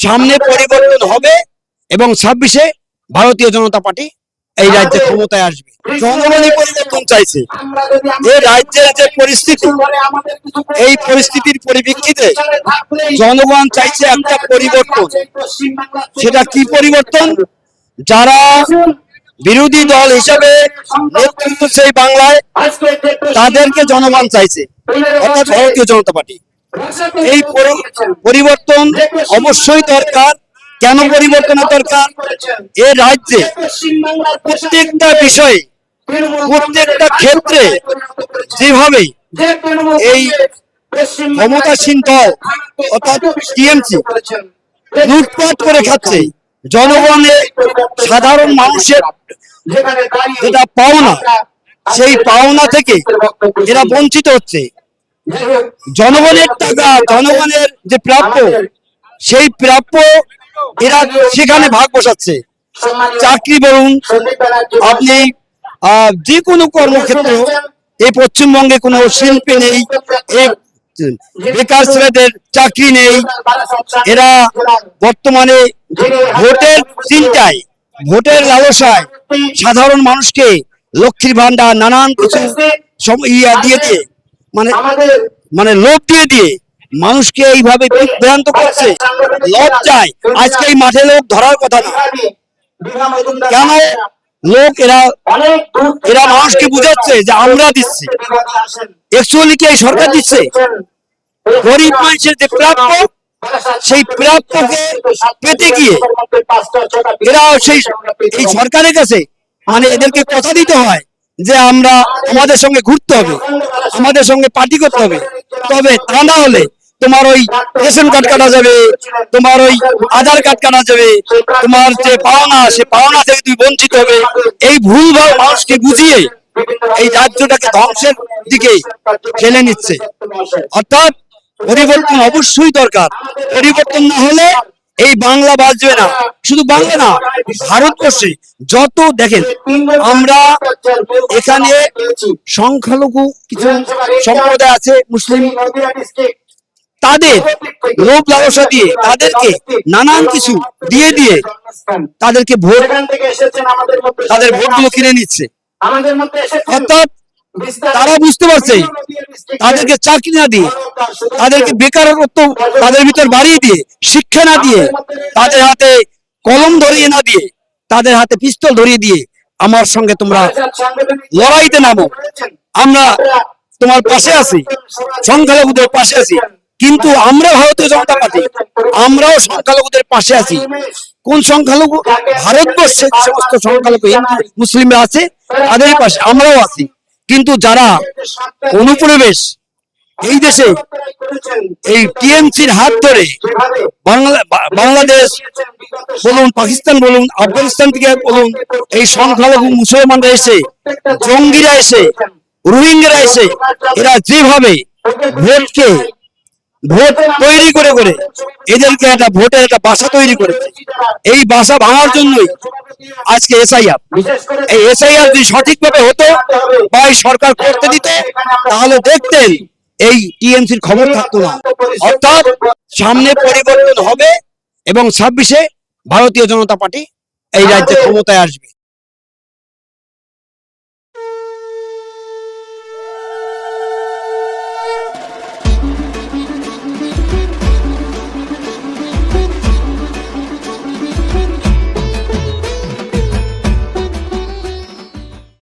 সামনে পরিবর্তন হবে এবং 26-এ ভারতীয় জনতা পার্টি এই রাজ্যে ক্ষমতায় আসবে। জনগণই পরিবর্তন চাইছে। এই রাজ্যের যে পরিস্থিতি, এই পরিস্থিতির পরিপ্রেক্ষিতে জনগণ চাইছে একটা পরিবর্তন। সেটা কি পরিবর্তন? যারা বিরোধী দল হিসেবে নেতৃত্ব সেই বাংলায়, তাদেরকে জনগণ চাইছে, অর্থাৎ ভারতীয় জনতা পার্টি। এই পরিবর্তন অবশ্যই দরকার। কেন পরিবর্তনের দরকার? এ রাজ্যে প্রত্যেকটা বিষয়ে, প্রত্যেকটা ক্ষেত্রে যেভাবে এই ক্ষমতাসীন দল অর্থাৎ টিএমসি লুটপাট করে খাচ্ছে, জনগণের সাধারণ মানুষের যেটা পাওনা, সেই পাওনা থেকে এরা বঞ্চিত হচ্ছে। জনগণের টাকা, জনগণের যে প্রাপ্য, সেই প্রাপ্য এরা সেখানে ভাগ বসাচ্ছে। চাকরি বলুন, আপনি যে কোনো কর্মক্ষেত্র, এই পশ্চিমবঙ্গে কোনো শিল্পী নেই, বেকার ছেলেদের চাকরি নেই। এরা বর্তমানে ভোটের চিন্তায়, ভোটের লালসায় সাধারণ মানুষকে লক্ষ্মীর ভান্ডার, নানান কিছু দিয়ে দিয়ে, মানে লোভ দিয়ে মানুষকে এইভাবে বিভ্রান্ত করছে। লজ্জায় আজকে এই মাঠে লোক ধরার কথা না। কেন লোক এরা মানুষকে বুঝাচ্ছে যে আমরা দিচ্ছি, অ্যাকচুয়ালি কি এই সরকার দিচ্ছে? গরিব মানুষের যে প্রাপ্য, সেই প্রাপ্যকে পেতে গিয়ে এরা এই সরকারের কাছে এদেরকে কথা দিতে হয় যে আমরা, আমাদের সঙ্গে ঘুরতে হবে, আমাদের সঙ্গে পার্টি করতে হবে। তবে তা না হলে তোমার ওই রেশন কার্ড কাটা যাবে, তোমার ওই আধার কার্ড কাটা যাবে, তোমার যে পাওনা, সে পাওনা থেকে তুমি বঞ্চিত হবে। এই ভুলভাল মানুষকে বুঝিয়ে এই রাজ্যটাকে ধ্বংসের দিকে ঠেলে নিচ্ছে। অর্থাৎ পরিবর্তন অবশ্যই দরকার। পরিবর্তন না হলে এই বাংলা বাঁচবে না। শুধু বাংলা না, ভারতবর্ষে যত দেখেন, আমরা এখানে সংখ্যালঘু কিছু সম্প্রদায় আছে, মুসলিম, তাদের লোভ লালসা দিয়ে, তাদেরকে নানান কিছু দিয়ে দিয়ে তাদেরকে ভোট, তাদের ভোটগুলো কিনে নিচ্ছে। অর্থাৎ তারা বুঝতে পারছে, তাদেরকে চাকরি না দিয়ে, তাদেরকে বেকারত্ব তাদের ভিতর বাড়িয়ে দিয়ে, শিক্ষা না দিয়ে, তাদের হাতে কলম ধরিয়ে না দিয়ে, তাদের হাতে পিস্তল ধরিয়ে দিয়ে, আমার সঙ্গে তোমরা লড়াইতে নামো, আমরা তোমার পাশে আছি, সংখ্যালঘুদের পাশে আছি। কিন্তু আমরা ভারতীয় জনতা পার্টি, আমরাও সংখ্যালঘুদের পাশে আছি। কোন সংখ্যালঘু? ভারতবর্ষে যে সমস্ত সংখ্যালঘু হিন্দু মুসলিমরা আছে, তাদের পাশে আমরাও আছি। কিন্তু যারা অনুপ্রবেশ এই দেশে এই টিএমসির হাত ধরে বাংলাদেশ বলুন, পাকিস্তান বলুন, আফগানিস্তান থেকে বলুন, এই সংখ্যালঘু মুসলমানরা এসে, জঙ্গিরা এসে, রোহিঙ্গারা এসে, এরা যেভাবে ভোট তৈরি করে করে এদেরকে একটা ভোটের একটা বাসা তৈরি করেছে। এই বাসা ভাঙার জন্যই আজকে এসআইআর। এই এসআইআর যদি সঠিকভাবে হতো বা এই সরকার করতে দিত, তাহলে দেখতেন এই টিএমসির খবর থাকতো না। অর্থাৎ সামনে পরিবর্তন হবে এবং 26-এ ভারতীয় জনতা পার্টি এই রাজ্যে ক্ষমতায় আসবে।